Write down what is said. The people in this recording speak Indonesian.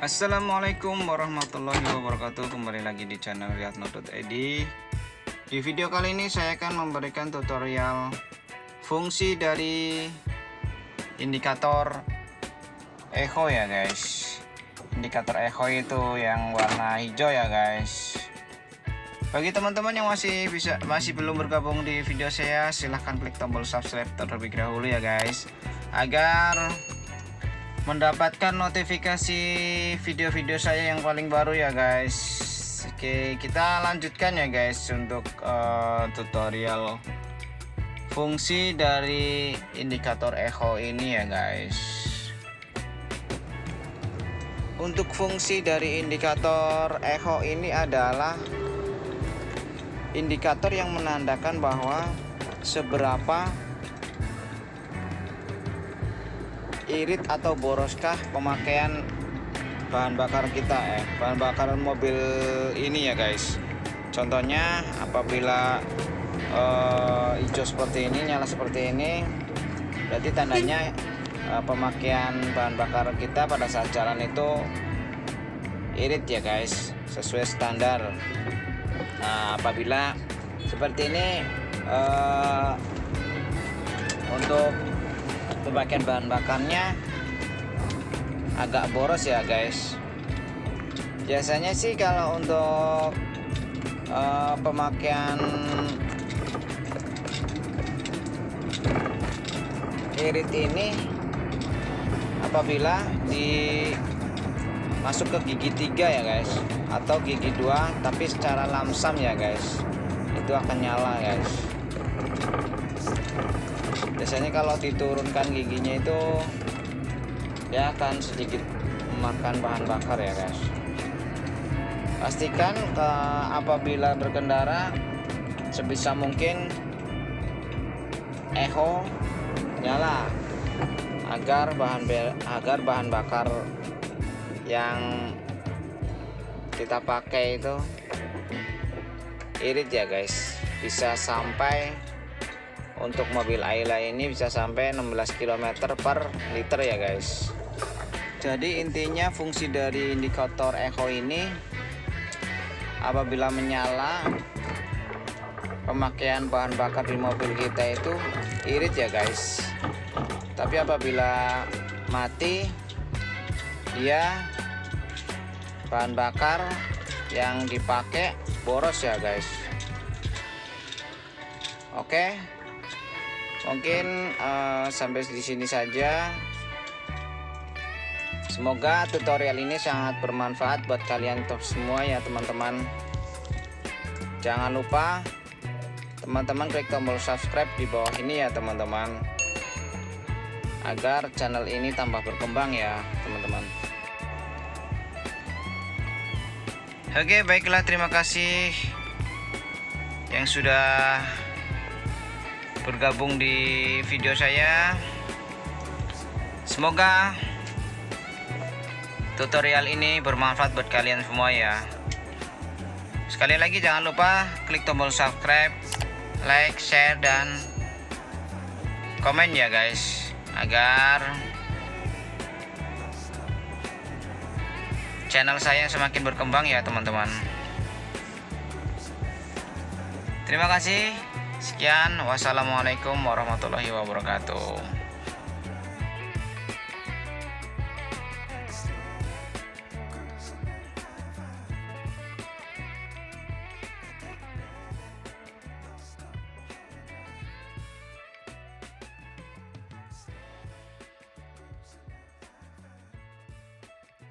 Assalamualaikum warahmatullahi wabarakatuh. Kembali lagi di channel Riyadno.id. Di video kali ini saya akan memberikan tutorial fungsi dari indikator echo ya guys. Indikator echo itu yang warna hijau ya guys. Bagi teman-teman yang masih belum bergabung di video saya, silahkan klik tombol subscribe terlebih dahulu ya guys, agar mendapatkan notifikasi video-video saya yang paling baru ya guys. Oke, kita lanjutkan ya guys untuk tutorial fungsi dari indikator echo ini ya guys. Untuk fungsi dari indikator echo ini adalah indikator yang menandakan bahwa seberapa irit atau boroskah pemakaian bahan bakar kita bahan bakar mobil ini ya guys. Contohnya apabila hijau seperti ini, nyala seperti ini, berarti tandanya pemakaian bahan bakar kita pada saat jalan itu irit ya guys, sesuai standar. Nah, apabila seperti ini untuk pemakaian bahan bakarnya agak boros ya guys. Biasanya sih kalau untuk pemakaian irit ini, apabila masuk ke gigi 3 ya guys, atau gigi 2 tapi secara lamsam ya guys, itu akan nyala guys. Biasanya kalau diturunkan giginya itu dia akan sedikit memakan bahan bakar ya guys. Pastikan apabila berkendara sebisa mungkin echo nyala, agar bahan bakar yang kita pakai itu irit ya guys. Bisa sampai, untuk mobil Ayla ini bisa sampai 16 km per liter ya guys. Jadi intinya fungsi dari indikator echo ini, apabila menyala pemakaian bahan bakar di mobil kita itu irit ya guys. Tapi apabila mati, dia bahan bakar yang dipakai boros ya guys. Oke, mungkin sampai di sini saja. Semoga tutorial ini sangat bermanfaat buat kalian semua ya teman-teman. Jangan lupa teman-teman klik tombol subscribe di bawah ini ya teman-teman, agar channel ini tambah berkembang ya teman-teman. Oke, baiklah, terima kasih yang sudah bergabung di video saya. Semoga tutorial ini bermanfaat buat kalian semua ya. Sekali lagi jangan lupa klik tombol subscribe, like, share, dan komen ya guys, agar channel saya semakin berkembang ya teman-teman. Terima kasih. Sekian, wassalamualaikum warahmatullahi wabarakatuh.